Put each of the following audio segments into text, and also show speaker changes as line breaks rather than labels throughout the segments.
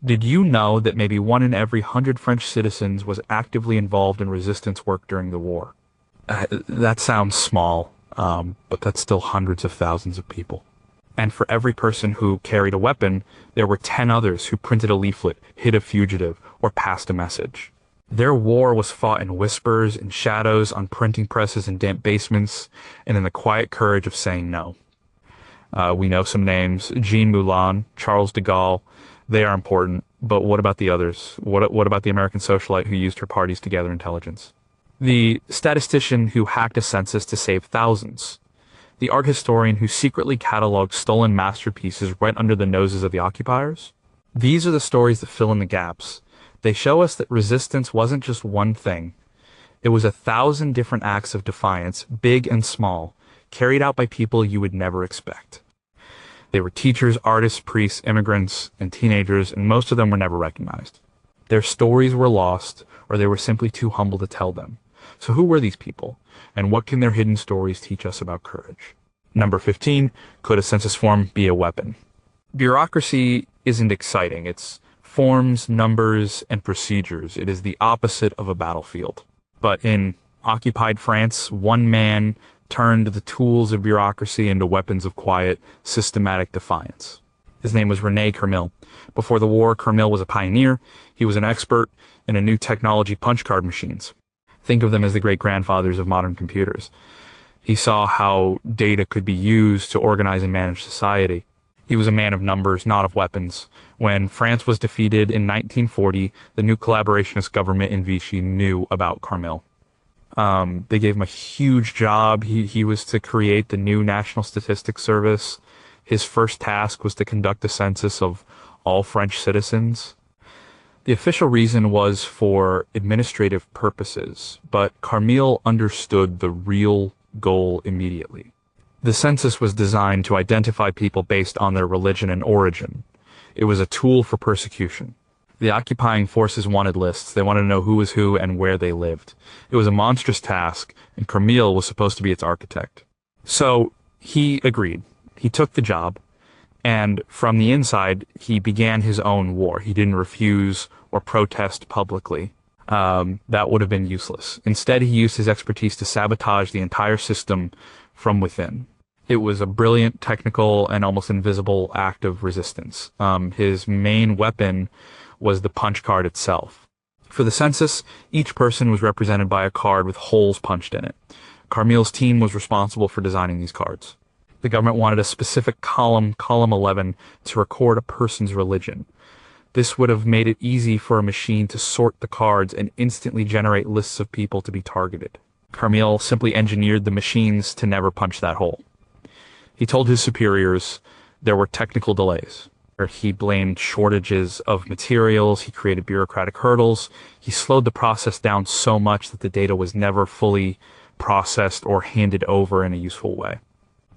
Did you know that maybe 1 in every 100 French citizens was actively involved in resistance work during the war? That sounds small, but that's still hundreds of thousands of people. And for every person who carried a weapon, there were 10 others who printed a leaflet, hid a fugitive, or passed a message. Their war was fought in whispers, in shadows, on printing presses in damp basements, and in the quiet courage of saying no. We know some names: Jean Moulin, Charles de Gaulle. They are important, but what about the others? What about the American socialite who used her parties to gather intelligence? The statistician who hacked a census to save thousands? The art historian who secretly cataloged stolen masterpieces right under the noses of the occupiers? These are the stories that fill in the gaps. They show us that resistance wasn't just one thing. It was 1,000 different acts of defiance, big and small, carried out by people you would never expect. They were teachers, artists, priests, immigrants, and teenagers, and most of them were never recognized. Their stories were lost, or they were simply too humble to tell them. So who were these people, and what can their hidden stories teach us about courage? Number 15, could a census form be a weapon? Bureaucracy isn't exciting. It's forms, numbers, and procedures. It is the opposite of a battlefield. But in occupied France, one man turned the tools of bureaucracy into weapons of quiet, systematic defiance. His name was René Kermil. Before the war, Kermil was a pioneer. He was an expert in a new technology, punch card machines. Think of them as the great-grandfathers of modern computers. He saw how data could be used to organize and manage society. He was a man of numbers, not of weapons. When France was defeated in 1940, the new collaborationist government in Vichy knew about Kermil. They gave him a huge job. He was to create the new National Statistics Service. His first task was to conduct a census of all French citizens. The official reason was for administrative purposes, but Kermil understood the real goal immediately. The census was designed to identify people based on their religion and origin. It was a tool for persecution. The occupying forces wanted lists. They wanted to know who was who and where they lived. It was a monstrous task, and Kermil was supposed to be its architect. So he agreed. He took the job, and from the inside, he began his own war. He didn't refuse or protest publicly. That would have been useless. Instead, he used his expertise to sabotage the entire system from within. It was a brilliant, technical, and almost invisible act of resistance. His main weapon was the punch card itself. For the census, each person was represented by a card with holes punched in it. Kermil's team was responsible for designing these cards. The government wanted a specific column, column 11, to record a person's religion. This would have made it easy for a machine to sort the cards and instantly generate lists of people to be targeted. Kermil simply engineered the machines to never punch that hole. He told his superiors there were technical delays. He blamed shortages of materials, he created bureaucratic hurdles, he slowed the process down so much that the data was never fully processed or handed over in a useful way.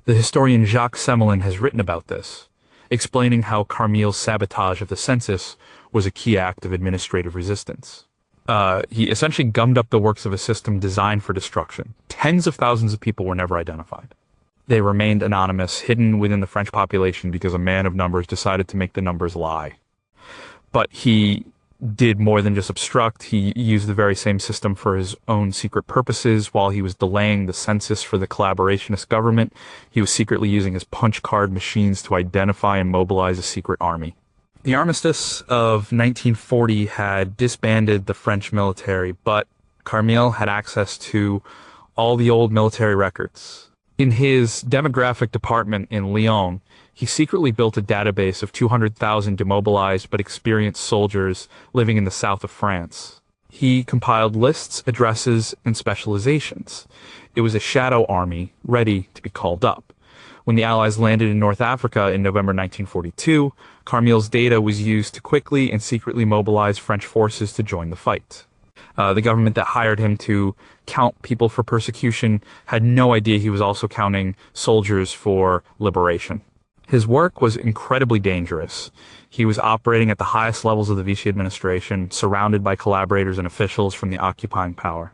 The historian Jacques Semelin has written about this, explaining how Kermil's sabotage of the census was a key act of administrative resistance. He essentially gummed up the works of a system designed for destruction. Tens of thousands of people were never identified. They remained anonymous, hidden within the French population because a man of numbers decided to make the numbers lie. But he did more than just obstruct. He used the very same system for his own secret purposes. While he was delaying the census for the collaborationist government, he was secretly using his punch card machines to identify and mobilize a secret army. The armistice of 1940 had disbanded the French military, but Kermil had access to all the old military records. In his demographic department in Lyon, he secretly built a database of 200,000 demobilized but experienced soldiers living in the south of France. He compiled lists, addresses, and specializations. It was a shadow army ready to be called up. When the Allies landed in North Africa in November 1942, Kermil's data was used to quickly and secretly mobilize French forces to join the fight. The government that hired him to count people for persecution had no idea he was also counting soldiers for liberation. His work was incredibly dangerous. He was operating at the highest levels of the Vichy administration, surrounded by collaborators and officials from the occupying power.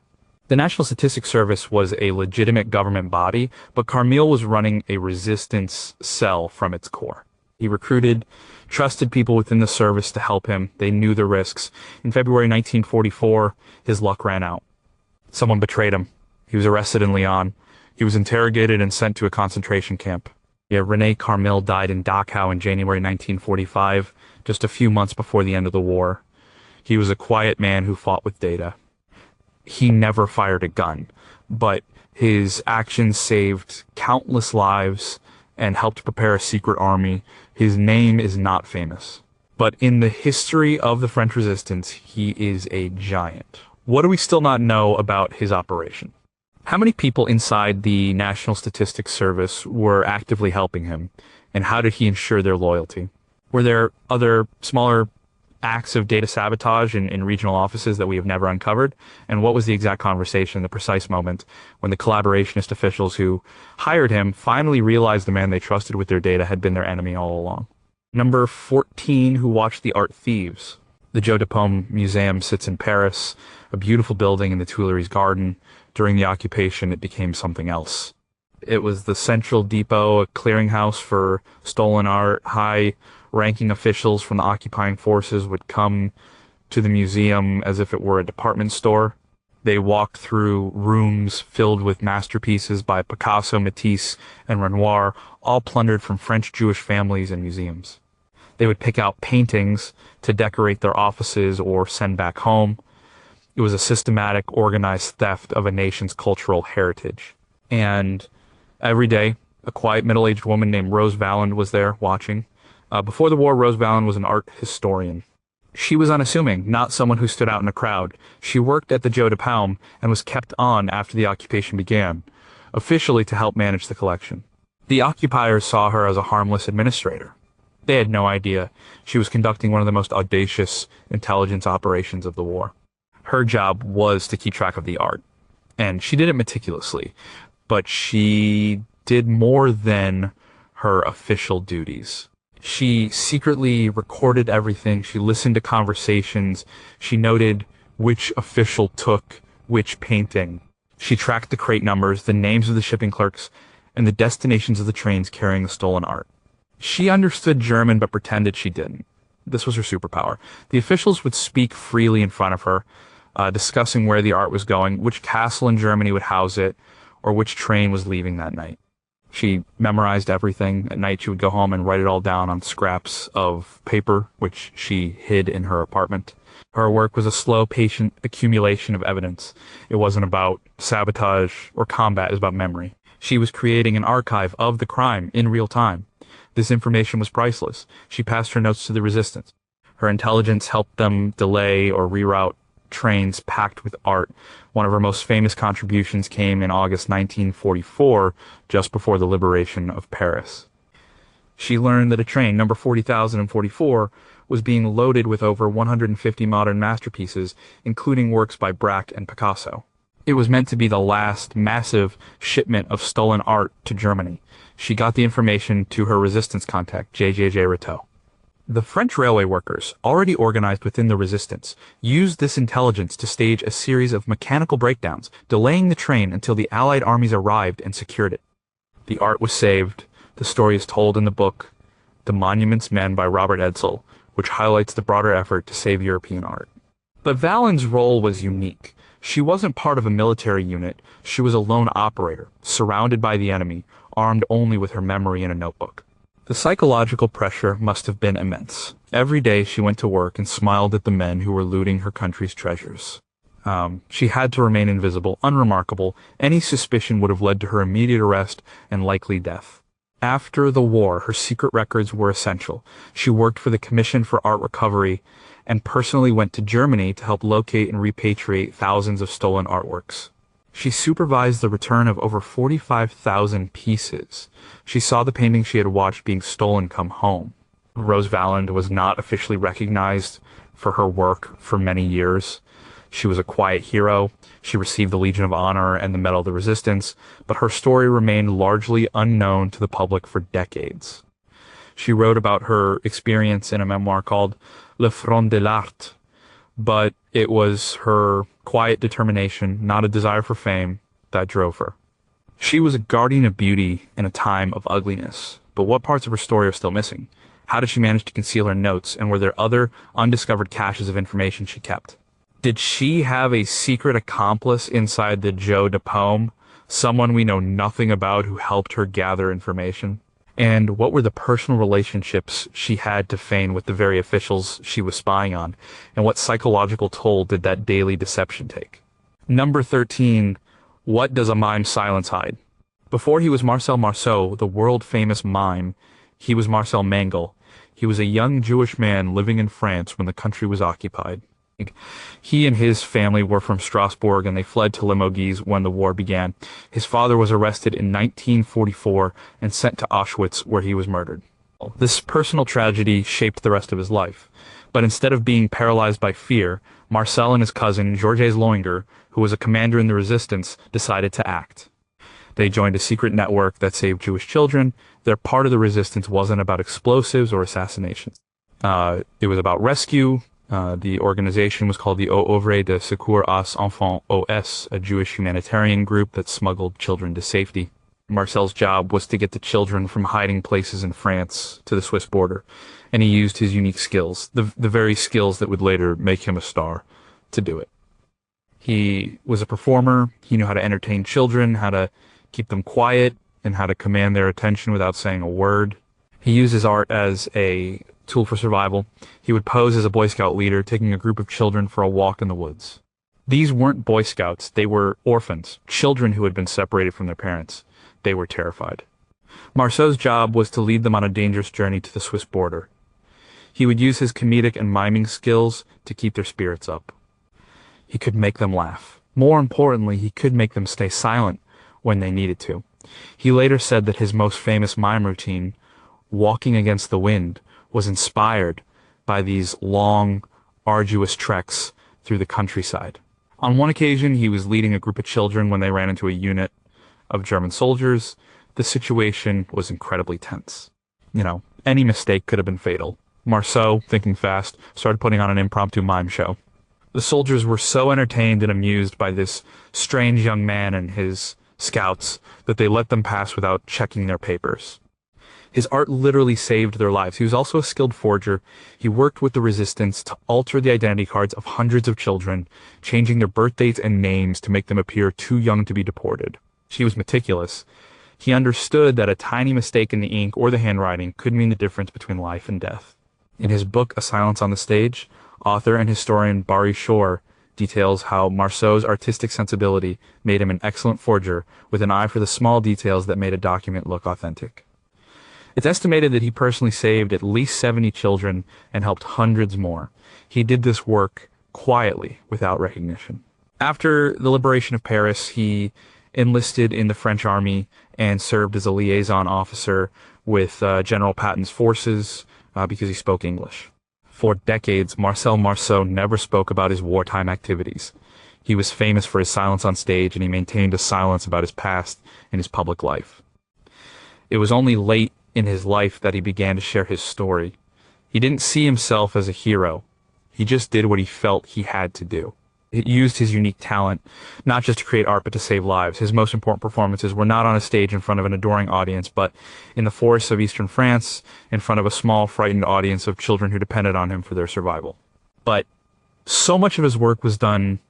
The National Statistics Service was a legitimate government body, but Kermil was running a resistance cell from its core. He recruited trusted people within the service to help him. They knew the risks. In February 1944, his luck ran out. Someone betrayed him. He was arrested in Lyon. He was interrogated and sent to a concentration camp. René Carmil died in Dachau in January 1945, just a few months before the end of the war. He was a quiet man who fought with data. He never fired a gun, but his actions saved countless lives and helped prepare a secret army. His name is not famous, but in the history of the French Resistance, he is a giant. What do we still not know about his operation? How many people inside the National Statistics Service were actively helping him, and how did he ensure their loyalty? Were there other smaller acts of data sabotage in regional offices that we have never uncovered? And what was the exact conversation, the precise moment when the collaborationist officials who hired him finally realized the man they trusted with their data had been their enemy all along? Number 14, who watched the art thieves. The Joe Dupont Museum sits in Paris, a beautiful building in the Tuileries Garden. During the occupation, it became something else. It was the central depot, a clearinghouse for stolen art. High-ranking officials from the occupying forces would come to the museum as if it were a department store. They walked through rooms filled with masterpieces by Picasso, Matisse, and Renoir, all plundered from French Jewish families and museums. They would pick out paintings to decorate their offices or send back home. It was a systematic, organized theft of a nation's cultural heritage. And every day, a quiet middle-aged woman named Rose Valland was there watching. Before the war, Rose Valland was an art historian. She was unassuming, not someone who stood out in a crowd. She worked at the Joe Dupont and was kept on after the occupation began, officially to help manage the collection. The occupiers saw her as a harmless administrator. They had no idea she was conducting one of the most audacious intelligence operations of the war. Her job was to keep track of the art, and she did it meticulously, but she did more than her official duties. She secretly recorded everything. She listened to conversations. She noted which official took which painting. She tracked the crate numbers, the names of the shipping clerks, and the destinations of the trains carrying the stolen art. She understood German but pretended she didn't. This was her superpower. The officials would speak freely in front of her, discussing where the art was going, which castle in Germany would house it, or which train was leaving that night. She memorized everything. At night, she would go home and write it all down on scraps of paper, which she hid in her apartment. Her work was a slow, patient accumulation of evidence. It wasn't about sabotage or combat, it was about memory. She was creating an archive of the crime in real time. This information was priceless. She passed her notes to the resistance. Her intelligence helped them delay or reroute trains packed with art. One of her most famous contributions came in August 1944, just before the liberation of Paris. She learned that a train, number 40,044, was being loaded with over 150 modern masterpieces, including works by Braque and Picasso. It was meant to be the last massive shipment of stolen art to Germany. She got the information to her resistance contact, J.J. Rateau. The French railway workers, already organized within the resistance, used this intelligence to stage a series of mechanical breakdowns, delaying the train until the Allied armies arrived and secured it. The art was saved. The story is told in the book, The Monuments Men by Robert Edsel, which highlights the broader effort to save European art. But Valland's role was unique. She wasn't part of a military unit. She was a lone operator, surrounded by the enemy, armed only with her memory and a notebook. The psychological pressure must have been immense. Every day she went to work and smiled at the men who were looting her country's treasures. She had to remain invisible, unremarkable. Any suspicion would have led to her immediate arrest and likely death. After the war, her secret records were essential. She worked for the Commission for Art Recovery and personally went to Germany to help locate and repatriate thousands of stolen artworks. She supervised the return of over 45,000 pieces. She saw the painting she had watched being stolen come home. Rose Valland was not officially recognized for her work for many years. She was a quiet hero. She received the Legion of Honor and the Medal of the Resistance, but her story remained largely unknown to the public for decades. She wrote about her experience in a memoir called Le Front de l'Art, but it was her quiet determination, not a desire for fame, that drove her. She was a guardian of beauty in a time of ugliness, but what parts of her story are still missing? How did she manage to conceal her notes, and were there other undiscovered caches of information she kept? Did she have a secret accomplice inside the Joe de Paume, someone we know nothing about who helped her gather information? And what were the personal relationships she had to feign with the very officials she was spying on? And what psychological toll did that daily deception take? Number 13, what does a mime's silence hide? Before he was Marcel Marceau, the world-famous mime, he was Marcel Mangel. He was a young Jewish man living in France when the country was occupied. He and his family were from Strasbourg, and they fled to Limoges when the war began. His father was arrested in 1944 and sent to Auschwitz, where he was murdered. This personal tragedy shaped the rest of his life. But instead of being paralyzed by fear, Marcel and his cousin, Georges Loinger, who was a commander in the resistance, decided to act. They joined a secret network that saved Jewish children. Their part of the resistance wasn't about explosives or assassinations. It was about rescue. The organization was called the Œuvre de Secours aux Enfants OS, a Jewish humanitarian group that smuggled children to safety. Marcel's job was to get the children from hiding places in France to the Swiss border, and he used his unique skills, the very skills that would later make him a star, to do it. He was a performer. He knew how to entertain children, how to keep them quiet, and how to command their attention without saying a word. He used his art as a tool for survival. He would pose as a Boy Scout leader, taking a group of children for a walk in the woods. These weren't Boy Scouts. They were orphans, children who had been separated from their parents. They were terrified. Marceau's job was to lead them on a dangerous journey to the Swiss border. He would use his comedic and miming skills to keep their spirits up. He could make them laugh. More importantly, he could make them stay silent when they needed to. He later said that his most famous mime routine, walking against the wind, was inspired by these long, arduous treks through the countryside. On one occasion, he was leading a group of children when they ran into a unit of German soldiers. The situation was incredibly tense. Any mistake could have been fatal. Marceau, thinking fast, started putting on an impromptu mime show. The soldiers were so entertained and amused by this strange young man and his scouts that they let them pass without checking their papers. His art literally saved their lives. He was also a skilled forger. He worked with the resistance to alter the identity cards of hundreds of children, changing their birth dates and names to make them appear too young to be deported. He was meticulous. He understood that a tiny mistake in the ink or the handwriting could mean the difference between life and death. In his book, A Silence on the Stage, author and historian Barry Shore details how Marceau's artistic sensibility made him an excellent forger with an eye for the small details that made a document look authentic. It's estimated that he personally saved at least 70 children and helped hundreds more. He did this work quietly, without recognition. After the liberation of Paris, he enlisted in the French army and served as a liaison officer with General Patton's forces because he spoke English. For decades, Marcel Marceau never spoke about his wartime activities. He was famous for his silence on stage, and he maintained a silence about his past and his public life. It was only late in his life that he began to share his story. He didn't see himself as a hero. He just did what he felt he had to do. He used his unique talent, not just to create art, but to save lives. His most important performances were not on a stage in front of an adoring audience, but in the forests of eastern France, in front of a small, frightened audience of children who depended on him for their survival. But so much of his work was done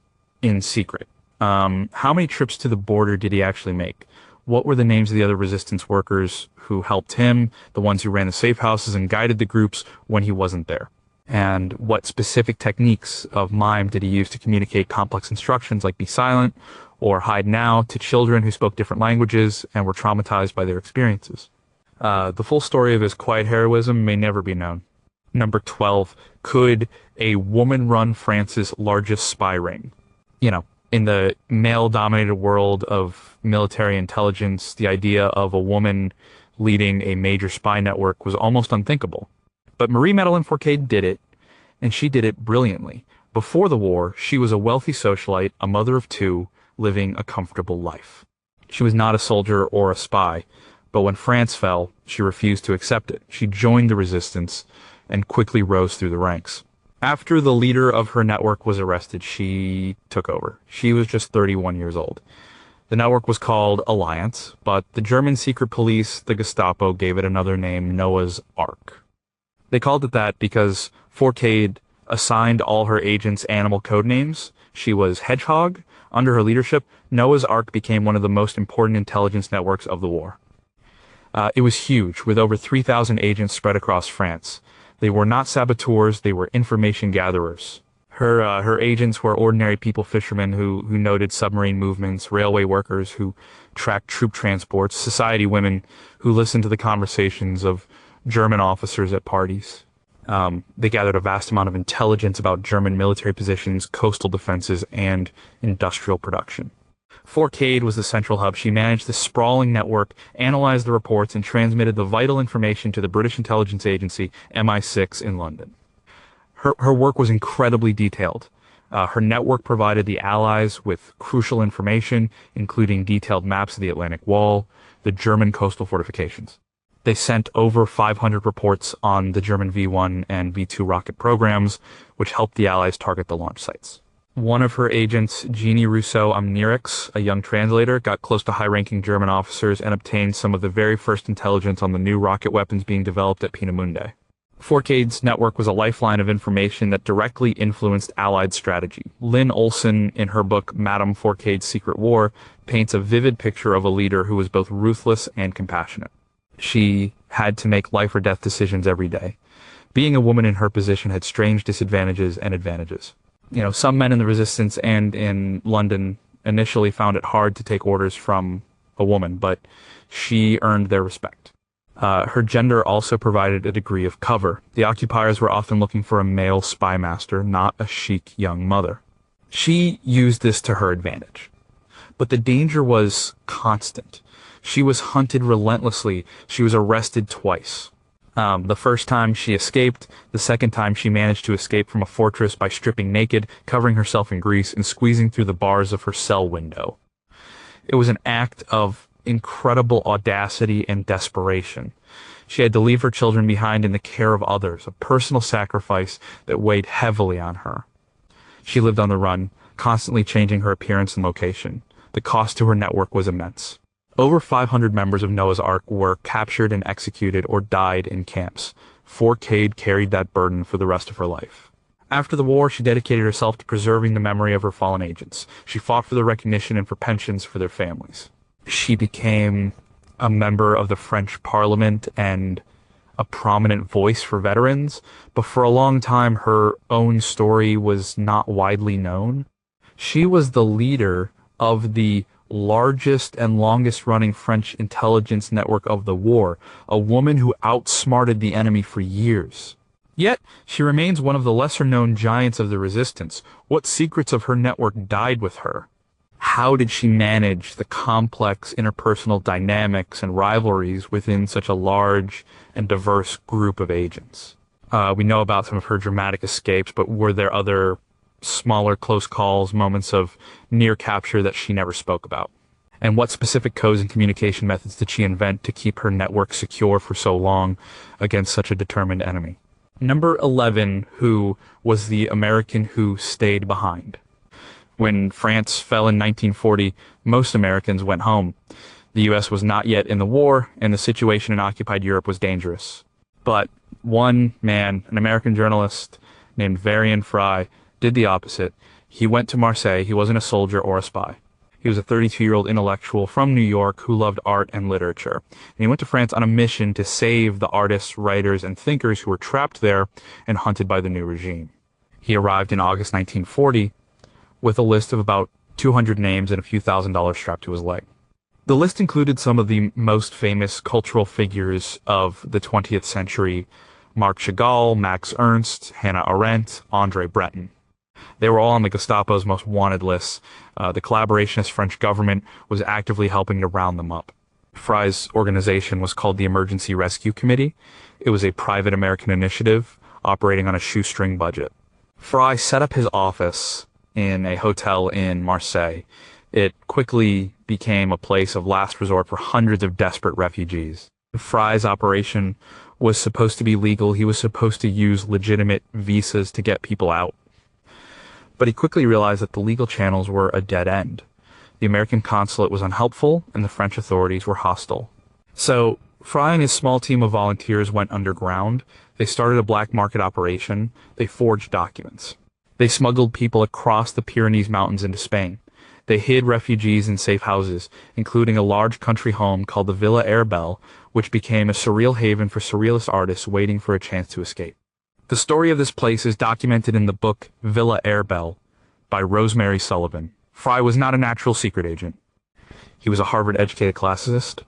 in secret. How many trips to the border did he actually make? What were the names of the other resistance workers who helped him, the ones who ran the safe houses and guided the groups when he wasn't there? And what specific techniques of mime did he use to communicate complex instructions like be silent or hide now to children who spoke different languages and were traumatized by their experiences? The full story of his quiet heroism may never be known. Number 12, could a woman run France's largest spy ring? In the male-dominated world of military intelligence, the idea of a woman leading a major spy network was almost unthinkable. But Marie-Madeleine Fourcade did it, and she did it brilliantly. Before the war, she was a wealthy socialite, a mother of two, living a comfortable life. She was not a soldier or a spy, but when France fell, she refused to accept it. She joined the resistance and quickly rose through the ranks. After the leader of her network was arrested, she took over. She was just 31 years old. The network was called Alliance, but the German secret police, the Gestapo, gave it another name, Noah's Ark. They called it that because Forcade assigned all her agents animal code names. She was Hedgehog. Under her leadership, Noah's Ark became one of the most important intelligence networks of the war. It was huge, with over 3,000 agents spread across France. They were not saboteurs, they were information gatherers. Her agents were ordinary people fishermen who noted submarine movements, railway workers who tracked troop transports, society women who listened to the conversations of German officers at parties. They gathered a vast amount of intelligence about German military positions, coastal defenses, and industrial production. Forcade was the central hub. She managed the sprawling network, analyzed the reports, and transmitted the vital information to the British intelligence agency MI6 in London. Her work was incredibly detailed. Her network provided the Allies with crucial information, including detailed maps of the Atlantic Wall, the German coastal fortifications. They sent over 500 reports on the German V-1 and V-2 rocket programs, which helped the Allies target the launch sites. One of her agents, Jeannie Rousseau-Amnirix, a young translator, got close to high-ranking German officers and obtained some of the very first intelligence on the new rocket weapons being developed at Peenemünde. Forcade's network was a lifeline of information that directly influenced Allied strategy. Lynn Olson, in her book Madame Forcade's Secret War, paints a vivid picture of a leader who was both ruthless and compassionate. She had to make life or death decisions every day. Being a woman in her position had strange disadvantages and advantages. Some men in the resistance and in London initially found it hard to take orders from a woman, but she earned their respect. Her gender also provided a degree of cover. The occupiers were often looking for a male spy master, not a chic young mother. She used this to her advantage. But the danger was constant. She was hunted relentlessly. She was arrested twice. The first time she escaped, the second time she managed to escape from a fortress by stripping naked, covering herself in grease, and squeezing through the bars of her cell window. It was an act of incredible audacity and desperation. She had to leave her children behind in the care of others, a personal sacrifice that weighed heavily on her. She lived on the run, constantly changing her appearance and location. The cost to her network was immense. Over 500 members of Noah's Ark were captured and executed or died in camps. Forcade carried that burden for the rest of her life. After the war, she dedicated herself to preserving the memory of her fallen agents. She fought for their recognition and for pensions for their families. She became a member of the French Parliament and a prominent voice for veterans, but for a long time her own story was not widely known. She was the leader of the largest and longest running French intelligence network of the war, a woman who outsmarted the enemy for years. Yet, she remains one of the lesser-known giants of the resistance. What secrets of her network died with her? How did she manage the complex interpersonal dynamics and rivalries within such a large and diverse group of agents? We know about some of her dramatic escapes, but were there other smaller close calls, moments of near capture that she never spoke about? And what specific codes and communication methods did she invent to keep her network secure for so long against such a determined enemy? Number 11, who was the American who stayed behind. When France fell in 1940, most Americans went home. The U.S. was not yet in the war, and the situation in occupied Europe was dangerous. But one man, an American journalist named Varian Fry, did the opposite. He went to Marseille. He wasn't a soldier or a spy. He was a 32-year-old intellectual from New York who loved art and literature. And he went to France on a mission to save the artists, writers, and thinkers who were trapped there and hunted by the new regime. He arrived in August 1940 with a list of about 200 names and a few $1,000s strapped to his leg. The list included some of the most famous cultural figures of the 20th century: Marc Chagall, Max Ernst, Hannah Arendt, Andre Breton. They were all on the Gestapo's most wanted lists. The collaborationist French government was actively helping to round them up. Fry's organization was called the Emergency Rescue Committee. It was a private American initiative operating on a shoestring budget. Fry set up his office in a hotel in Marseille. It quickly became a place of last resort for hundreds of desperate refugees. Fry's operation was supposed to be legal. He was supposed to use legitimate visas to get people out. But he quickly realized that the legal channels were a dead end. The American consulate was unhelpful, and the French authorities were hostile. So Fry and his small team of volunteers went underground. They started a black market operation. They forged documents. They smuggled people across the Pyrenees Mountains into Spain. They hid refugees in safe houses, including a large country home called the Villa Airbel, which became a surreal haven for surrealist artists waiting for a chance to escape. The story of this place is documented in the book Villa Airbel by Rosemary Sullivan. Fry was not a natural secret agent. He was a Harvard-educated classicist,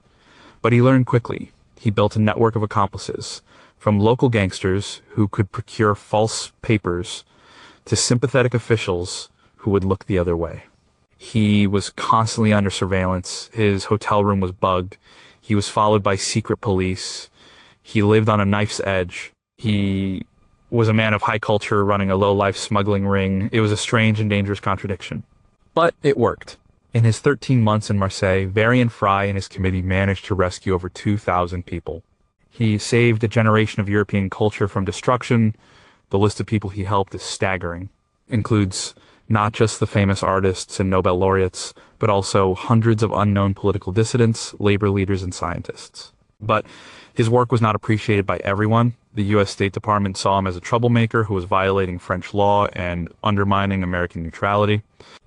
but he learned quickly. He built a network of accomplices, from local gangsters who could procure false papers to sympathetic officials who would look the other way. He was constantly under surveillance. His hotel room was bugged. He was followed by secret police. He lived on a knife's edge. He was a man of high culture running a low-life smuggling ring. It was a strange and dangerous contradiction. But it worked. In his 13 months in Marseille, Varian Fry and his committee managed to rescue over 2,000 people. He saved a generation of European culture from destruction. The list of people he helped is staggering. Includes not just the famous artists and Nobel laureates, but also hundreds of unknown political dissidents, labor leaders, and scientists. But his work was not appreciated by everyone. The U.S. State Department saw him as a troublemaker who was violating French law and undermining American neutrality.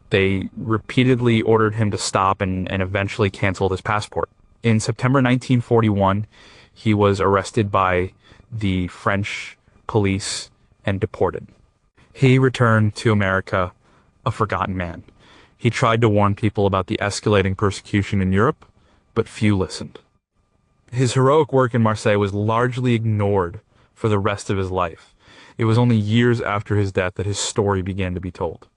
They repeatedly ordered him to stop and eventually canceled his passport. In September 1941, he was arrested by the French police and deported. He returned to America a forgotten man. He tried to warn people about the escalating persecution in Europe, but few listened. His heroic work in Marseille was largely ignored for the rest of his life. It was only years after his death that his story began to be told.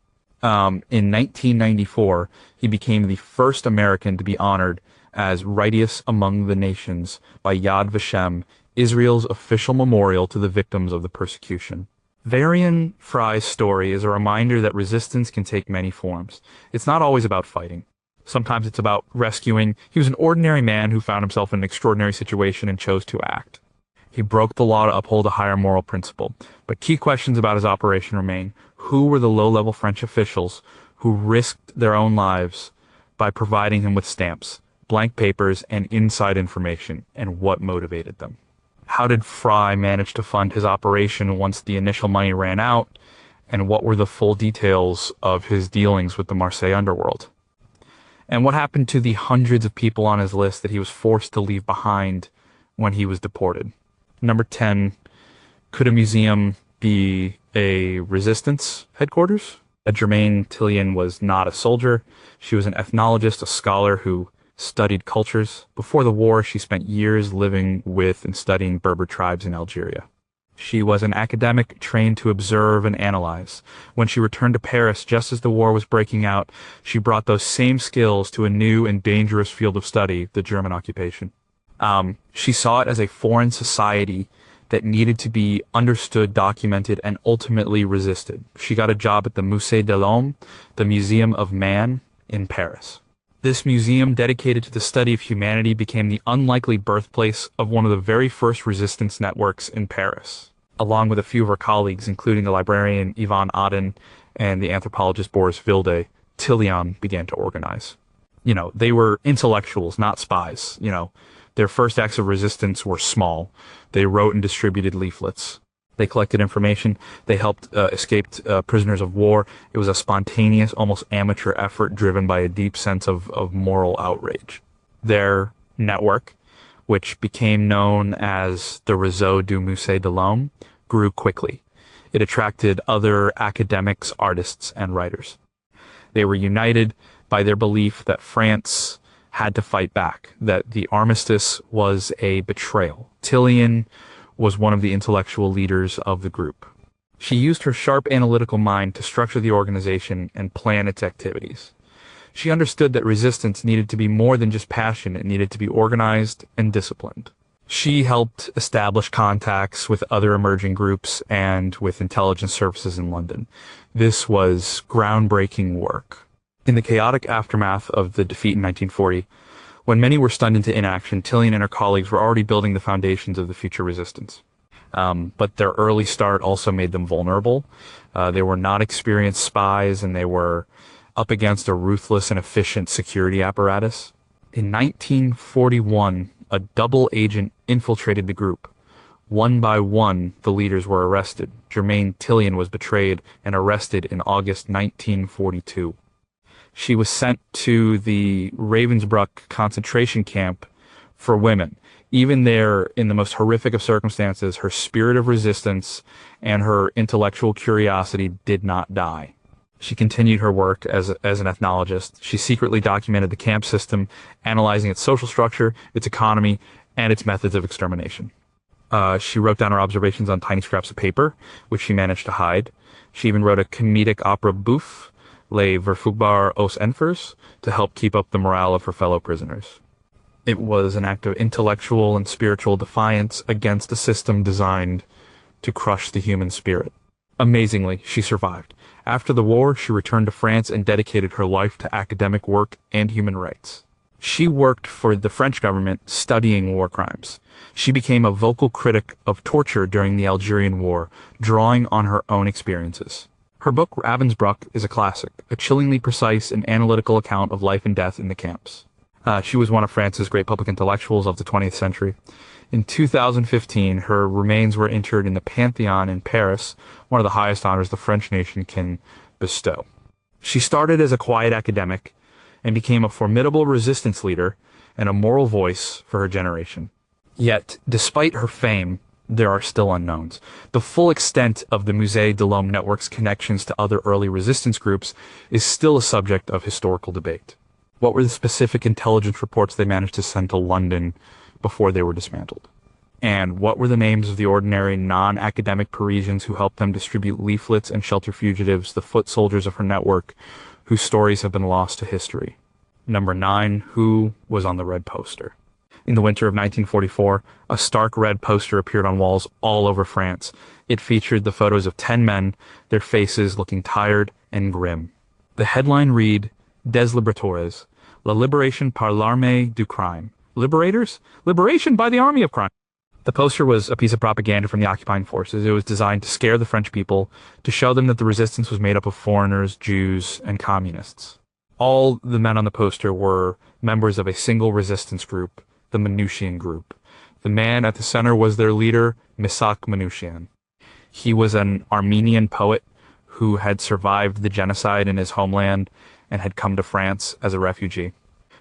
In 1994, he became the first American to be honored as Righteous Among the Nations by Yad Vashem, Israel's official memorial to the victims of the persecution. Varian Fry's story is a reminder that resistance can take many forms. It's not always about fighting. Sometimes it's about rescuing. He was an ordinary man who found himself in an extraordinary situation and chose to act. He broke the law to uphold a higher moral principle. But key questions about his operation remain. Who were the low-level French officials who risked their own lives by providing him with stamps, blank papers, and inside information, and what motivated them? How did Fry manage to fund his operation once the initial money ran out, and what were the full details of his dealings with the Marseille underworld? And what happened to the hundreds of people on his list that he was forced to leave behind when he was deported? Number 10, could a museum be a resistance headquarters? Germaine Tillion was not a soldier. She was an ethnologist, a scholar who studied cultures. Before the war, she spent years living with and studying Berber tribes in Algeria. She was an academic trained to observe and analyze. When she returned to Paris just as the war was breaking out, she brought those same skills to a new and dangerous field of study, the German occupation. She saw it as a foreign society that needed to be understood, documented, and ultimately resisted. She got a job at the Musée de l'Homme, the Museum of Man, in Paris. This museum, dedicated to the study of humanity, became the unlikely birthplace of one of the very first resistance networks in Paris. Along with a few of her colleagues, including the librarian Yvonne Auden and the anthropologist Boris Wilde, Tillion began to organize. They were intellectuals, not spies. Their first acts of resistance were small. They wrote and distributed leaflets. They collected information. They helped escaped prisoners of war. It was a spontaneous, almost amateur effort driven by a deep sense of moral outrage. Their network, which became known as the Réseau du Musée de l'Homme, grew quickly. It attracted other academics, artists, and writers. They were united by their belief that France had to fight back, that the armistice was a betrayal. Tillion was one of the intellectual leaders of the group. She used her sharp analytical mind to structure the organization and plan its activities. She understood that resistance needed to be more than just passion. It needed to be organized and disciplined. She helped establish contacts with other emerging groups and with intelligence services in London. This was groundbreaking work. In the chaotic aftermath of the defeat in 1940, when many were stunned into inaction, Tillion and her colleagues were already building the foundations of the future resistance. But their early start also made them vulnerable. They were not experienced spies, and they were up against a ruthless and efficient security apparatus. In 1941, a double agent infiltrated the group. One by one, the leaders were arrested. Germaine Tillion was betrayed and arrested in August 1942. She was sent to the Ravensbrück concentration camp for women. Even there, in the most horrific of circumstances, her spirit of resistance and her intellectual curiosity did not die. She continued her work as an ethnologist. She secretly documented the camp system, analyzing its social structure, its economy, and its methods of extermination. She wrote down her observations on tiny scraps of paper, which she managed to hide. She even wrote a comedic opera bouffe, Les Verfügbar aux Enfers, to help keep up the morale of her fellow prisoners. It was an act of intellectual and spiritual defiance against a system designed to crush the human spirit. Amazingly, she survived. After the war, she returned to France and dedicated her life to academic work and human rights. She worked for the French government studying war crimes. She became a vocal critic of torture during the Algerian War, drawing on her own experiences. Her book, Ravensbrück, is a classic, a chillingly precise and analytical account of life and death in the camps. She was one of France's great public intellectuals of the 20th century. In 2015, her remains were interred in the Pantheon in Paris, one of the highest honors the French nation can bestow. She started as a quiet academic and became a formidable resistance leader and a moral voice for her generation. Yet, despite her fame, there are still unknowns. The full extent of the Musée de l'Homme network's connections to other early resistance groups is still a subject of historical debate. What were the specific intelligence reports they managed to send to London before they were dismantled? And what were the names of the ordinary non-academic Parisians who helped them distribute leaflets and shelter fugitives, the foot soldiers of her network, whose stories have been lost to history? Number 9, who was on the red poster? In the winter of 1944, a stark red poster appeared on walls all over France. It featured the photos of 10 men, their faces looking tired and grim. The headline read, Des Liberatores, La Libération par l'Armée du Crime. Liberators? Liberation by the Army of Crime. The poster was a piece of propaganda from the occupying forces. It was designed to scare the French people, to show them that the resistance was made up of foreigners, Jews, and communists. All the men on the poster were members of a single resistance group, the Manouchian group. The man at the center was their leader, Misak Manouchian. He was an Armenian poet who had survived the genocide in his homeland and had come to France as a refugee.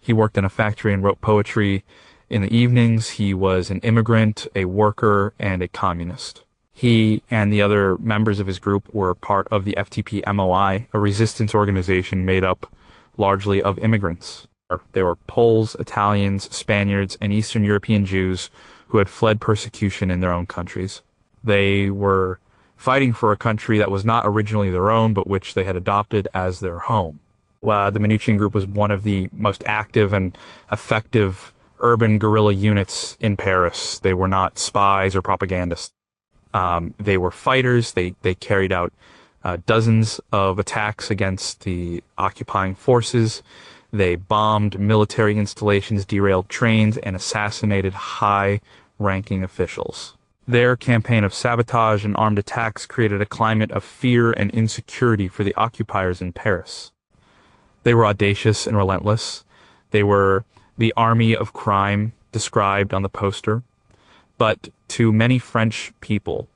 He worked in a factory and wrote poetry. In the evenings, he was an immigrant, a worker, and a communist. He and the other members of his group were part of the FTP-MOI, a resistance organization made up largely of immigrants. They were Poles, Italians, Spaniards, and Eastern European Jews who had fled persecution in their own countries. They were fighting for a country that was not originally their own, but which they had adopted as their home. The Manouchian group was one of the most active and effective urban guerrilla units in Paris. They were not spies or propagandists. They were fighters. They carried out dozens of attacks against the occupying forces. They bombed military installations, derailed trains, and assassinated high-ranking officials. Their campaign of sabotage and armed attacks created a climate of fear and insecurity for the occupiers in Paris. They were audacious and relentless. They were the army of crime described on the poster, but to many French people,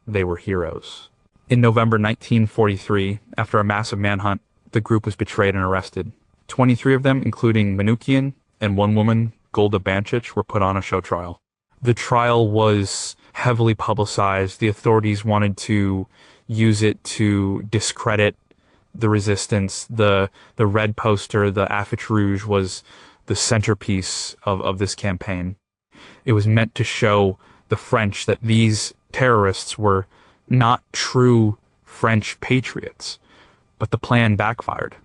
they were heroes. In November 1943, after a massive manhunt, the group was betrayed and arrested. 23 of them, including Manouchian and one woman, Golda Bancic, were put on a show trial. The trial was heavily publicized. The authorities wanted to use it to discredit the resistance. The red poster, the affiche rouge, was the centerpiece of this campaign. It was meant to show the French that these terrorists were not true French patriots, but the plan backfired.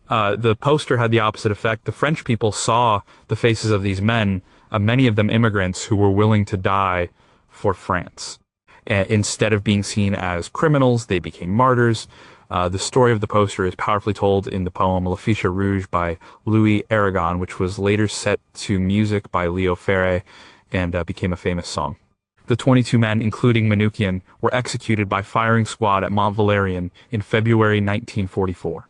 The poster had the opposite effect. The French people saw the faces of these men, many of them immigrants who were willing to die for France. Instead of being seen as criminals, they became martyrs. The story of the poster is powerfully told in the poem L'Affiche Rouge by Louis Aragon, which was later set to music by Leo Ferre and became a famous song. The 22 men, including Manouchian, were executed by firing squad at Mont Valérien in February 1944.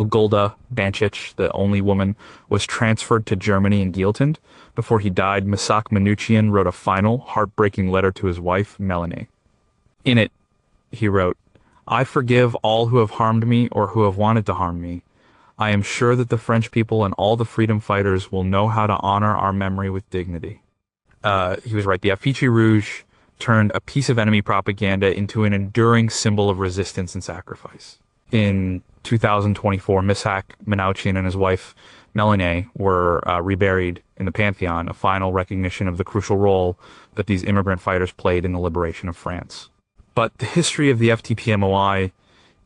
Golda Banchich, the only woman, was transferred to Germany and guillotined. Before he died, Misak Manouchian wrote a final, heartbreaking letter to his wife, Melanie. In it, he wrote, "I forgive all who have harmed me or who have wanted to harm me. I am sure that the French people and all the freedom fighters will know how to honor our memory with dignity." He was right. The Affiche Rouge turned a piece of enemy propaganda into an enduring symbol of resistance and sacrifice. In 2024, Misak Manouchian and his wife, Melanie, were reburied in the Pantheon, a final recognition of the crucial role that these immigrant fighters played in the liberation of France. But the history of the FTP-MOI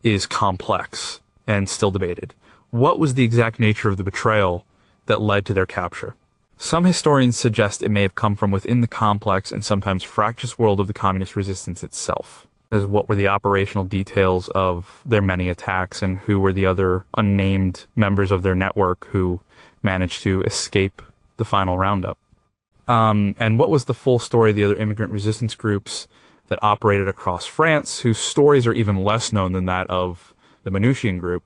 is complex and still debated. What was the exact nature of the betrayal that led to their capture? Some historians suggest it may have come from within the complex and sometimes fractious world of the communist resistance itself. As what were the operational details of their many attacks and who were the other unnamed members of their network who managed to escape the final roundup. And what was the full story of the other immigrant resistance groups that operated across France, whose stories are even less known than that of the Manouchian group?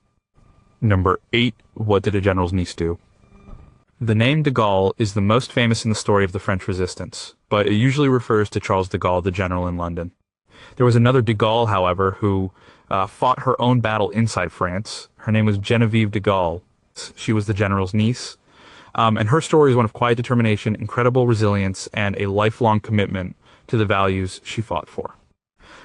Number 8, what did a general's niece do? The name de Gaulle is the most famous in the story of the French resistance, but it usually refers to Charles de Gaulle, the general in London. There was another de Gaulle, however, who fought her own battle inside France. Her name was Geneviève de Gaulle. She was the general's niece. And her story is one of quiet determination, incredible resilience, and a lifelong commitment to the values she fought for.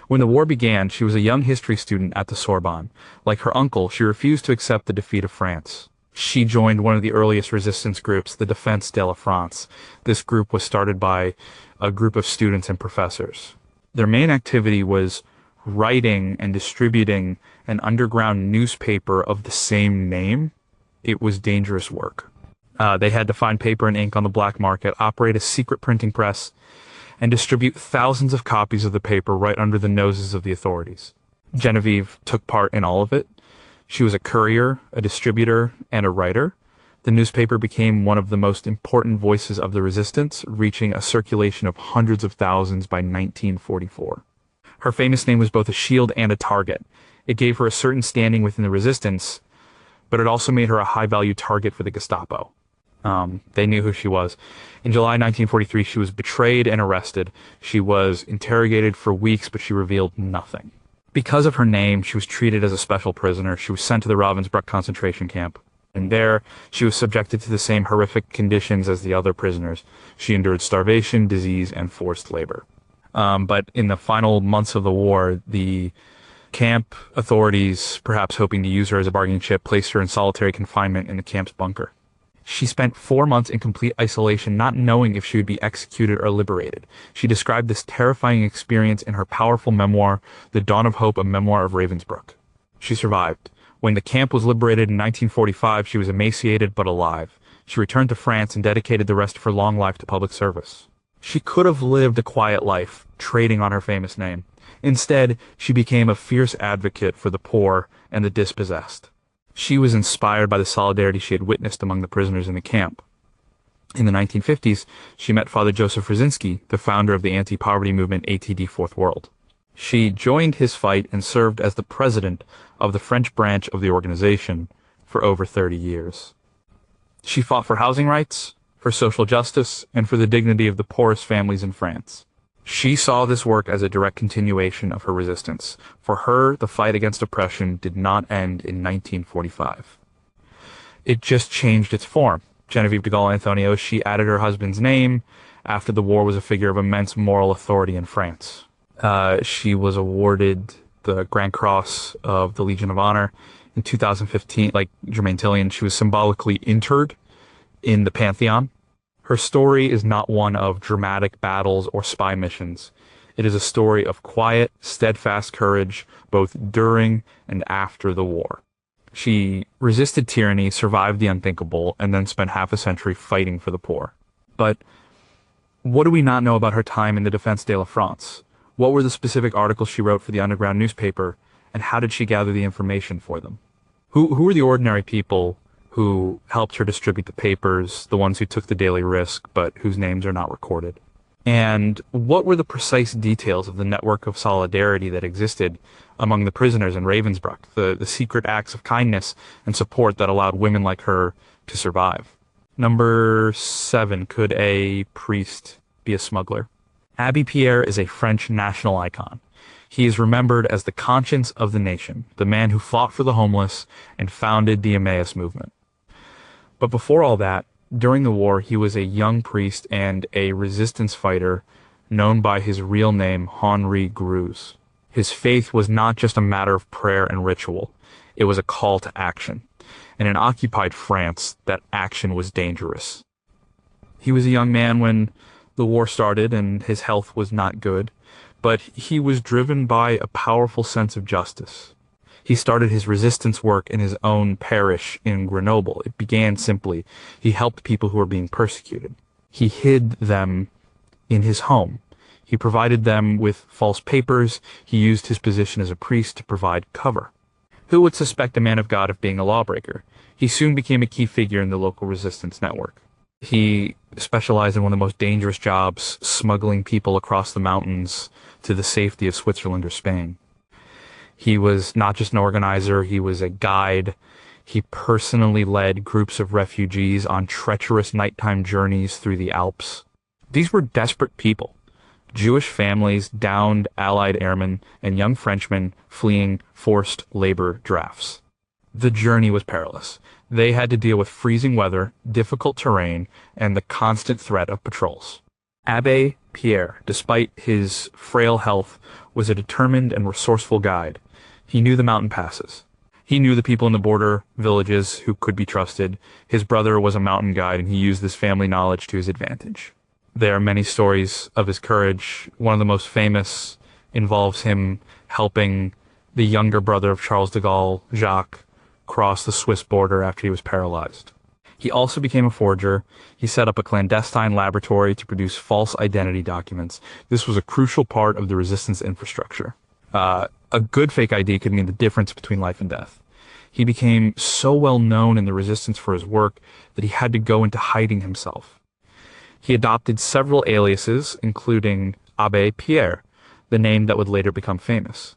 When the war began, she was a young history student at the Sorbonne. Like her uncle, she refused to accept the defeat of France. She joined one of the earliest resistance groups, the Défense de la France. This group was started by a group of students and professors. Their main activity was writing and distributing an underground newspaper of the same name. It was dangerous work. They had to find paper and ink on the black market, operate a secret printing press, and distribute thousands of copies of the paper right under the noses of the authorities. Geneviève took part in all of it. She was a courier, a distributor, and a writer. The newspaper became one of the most important voices of the resistance, reaching a circulation of hundreds of thousands by 1944. Her famous name was both a shield and a target. It gave her a certain standing within the resistance, but it also made her a high-value target for the Gestapo. They knew who she was. In July 1943, she was betrayed and arrested. She was interrogated for weeks, but she revealed nothing. Because of her name, she was treated as a special prisoner. She was sent to the Ravensbrück concentration camp. And there, she was subjected to the same horrific conditions as the other prisoners. She endured starvation, disease, and forced labor. But in the final months of the war, the camp authorities, perhaps hoping to use her as a bargaining chip, placed her in solitary confinement in the camp's bunker. She spent 4 months in complete isolation, not knowing if she would be executed or liberated. She described this terrifying experience in her powerful memoir, The Dawn of Hope, a Memoir of Ravensbrück. She survived. When the camp was liberated in 1945, she was emaciated but alive. She returned to France and dedicated the rest of her long life to public service. She could have lived a quiet life, trading on her famous name. Instead, she became a fierce advocate for the poor and the dispossessed. She was inspired by the solidarity she had witnessed among the prisoners in the camp. In the 1950s, she met Father Joseph Rzinsky, the founder of the anti-poverty movement ATD Fourth World. She joined his fight and served as the president of the French branch of the organization for over 30 years. She fought for housing rights, for social justice, and for the dignity of the poorest families in France. She saw this work as a direct continuation of her resistance. For her, the fight against oppression did not end in 1945. It just changed its form. Geneviève de Gaulle Anthonioz, she added her husband's name. After the war, was a figure of immense moral authority in France. She was awarded the Grand Cross of the Legion of Honor in 2015. Like Germaine Tillian, she was symbolically interred in the Pantheon. Her story is not one of dramatic battles or spy missions. It is a story of quiet, steadfast courage, both during and after the war. She resisted tyranny, survived the unthinkable, and then spent half a century fighting for the poor. But what do we not know about her time in the Défense de la France? What were the specific articles she wrote for the underground newspaper, and how did she gather the information for them? Who were the ordinary people who helped her distribute the papers, the ones who took the daily risk, but whose names are not recorded? And what were the precise details of the network of solidarity that existed among the prisoners in Ravensbrück, the secret acts of kindness and support that allowed women like her to survive? Number 7, could a priest be a smuggler? Abbé Pierre is a French national icon. He is remembered as the conscience of the nation, the man who fought for the homeless and founded the Emmaus movement. But before all that, during the war, he was a young priest and a resistance fighter known by his real name, Henri Greuze. His faith was not just a matter of prayer and ritual. It was a call to action. And in occupied France, that action was dangerous. He was a young man when the war started and his health was not good, but he was driven by a powerful sense of justice. He started his resistance work in his own parish in Grenoble. It began simply. He helped people who were being persecuted. He hid them in his home. He provided them with false papers. He used his position as a priest to provide cover. Who would suspect a man of God of being a lawbreaker? He soon became a key figure in the local resistance network. He specialized in one of the most dangerous jobs, smuggling people across the mountains to the safety of Switzerland or Spain. He was not just an organizer, he was a guide. He personally led groups of refugees on treacherous nighttime journeys through the Alps. These were desperate people. Jewish families, downed Allied airmen, and young Frenchmen fleeing forced labor drafts. The journey was perilous. They had to deal with freezing weather, difficult terrain, and the constant threat of patrols. Abbé Pierre, despite his frail health, was a determined and resourceful guide. He knew the mountain passes. He knew the people in the border villages who could be trusted. His brother was a mountain guide, and he used this family knowledge to his advantage. There are many stories of his courage. One of the most famous involves him helping the younger brother of Charles de Gaulle, Jacques, cross the Swiss border after he was paralyzed. He also became a forger. He set up a clandestine laboratory to produce false identity documents. This was a crucial part of the resistance infrastructure. A good fake ID could mean the difference between life and death. He became so well known in the resistance for his work that he had to go into hiding himself. He adopted several aliases, including Abbé Pierre, the name that would later become famous.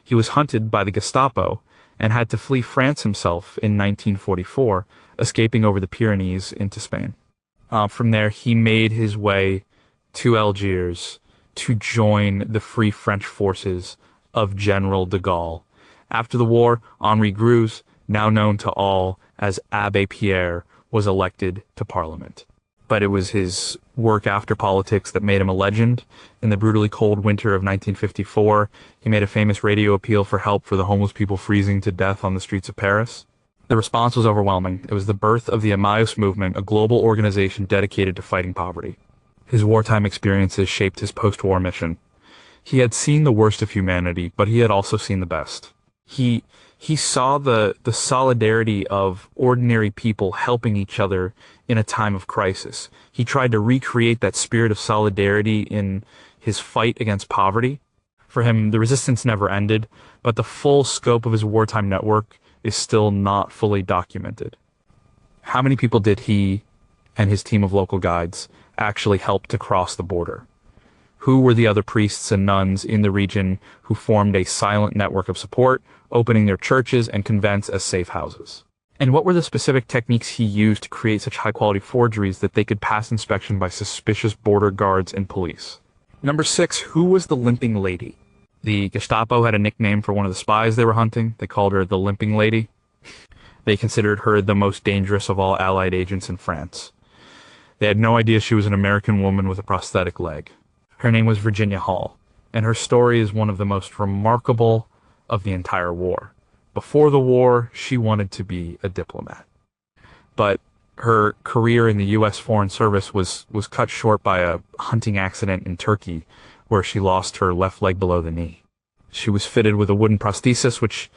He was hunted by the Gestapo and had to flee France himself in 1944, escaping over the Pyrenees into Spain. From there, he made his way to Algiers to join the Free French forces of General de Gaulle. After the war, Henri Greuze, now known to all as Abbé Pierre, was elected to Parliament. But it was his work after politics that made him a legend. In the brutally cold winter of 1954, he made a famous radio appeal for help for the homeless people freezing to death on the streets of Paris. The response was overwhelming. It was the birth of the Emmaus movement, a global organization dedicated to fighting poverty. His wartime experiences shaped his post-war mission. He had seen the worst of humanity, but he had also seen the best. He saw the solidarity of ordinary people helping each other in a time of crisis. He tried to recreate that spirit of solidarity in his fight against poverty. For him, the resistance never ended, but the full scope of his wartime network is still not fully documented. How many people did he and his team of local guides actually help to cross the border? Who were the other priests and nuns in the region who formed a silent network of support, opening their churches and convents as safe houses? And what were the specific techniques he used to create such high-quality forgeries that they could pass inspection by suspicious border guards and police? Number 6, who was the Limping Lady? The Gestapo had a nickname for one of the spies they were hunting. They called her the Limping Lady. They considered her the most dangerous of all Allied agents in France. They had no idea she was an American woman with a prosthetic leg. Her name was Virginia Hall, and her story is one of the most remarkable of the entire war. Before the war, she wanted to be a diplomat. But her career in the U.S. Foreign Service was cut short by a hunting accident in Turkey, where she lost her left leg below the knee. She was fitted with a wooden prosthesis, which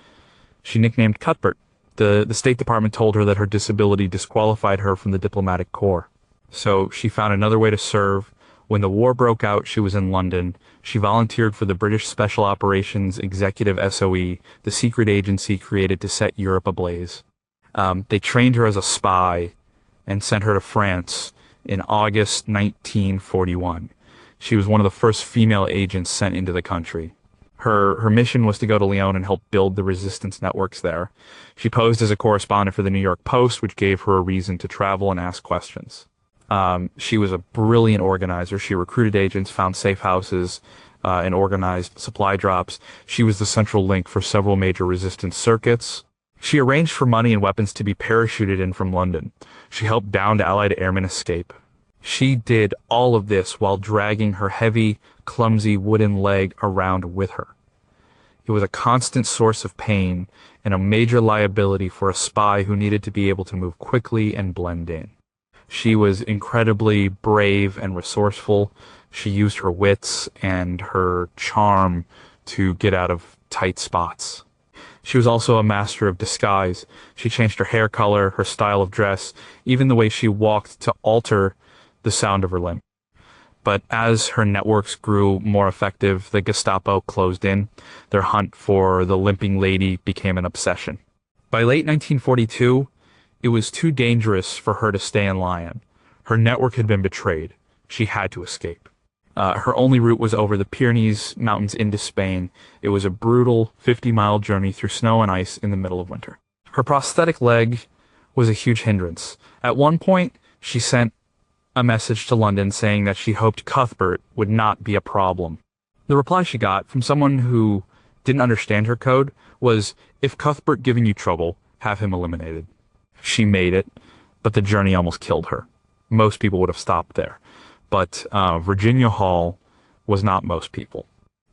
she nicknamed Cuthbert. The State Department told her that her disability disqualified her from the diplomatic corps. So she found another way to serve. When the war broke out, she was in London. She volunteered for the British Special Operations Executive SOE, the secret agency created to set Europe ablaze. They trained her as a spy and sent her to France in August 1941. She was one of the first female agents sent into the country. Her mission was to go to Lyon and help build the resistance networks there. She posed as a correspondent for the New York Post, which gave her a reason to travel and ask questions. She was a brilliant organizer. She recruited agents, found safe houses, and organized supply drops. She was the central link for several major resistance circuits. She arranged for money and weapons to be parachuted in from London. She helped downed Allied airmen escape. She did all of this while dragging her heavy, clumsy wooden leg around with her. It was a constant source of pain and a major liability for a spy who needed to be able to move quickly and blend in. She was incredibly brave and resourceful. She used her wits and her charm to get out of tight spots. She was also a master of disguise. She changed her hair color, her style of dress, even the way she walked to alter the sound of her limp. But as her networks grew more effective, the Gestapo closed in. Their hunt for the limping lady became an obsession. By late 1942, it was too dangerous for her to stay in Lyon. Her network had been betrayed. She had to escape. Her only route was over the Pyrenees Mountains into Spain. It was a brutal 50-mile journey through snow and ice in the middle of winter. Her prosthetic leg was a huge hindrance. At one point, she sent a message to London saying that she hoped Cuthbert would not be a problem. The reply she got from someone who didn't understand her code was, "If Cuthbert giving you trouble, have him eliminated." She made it, but the journey almost killed her. Most people would have stopped there. But Virginia Hall was not most people.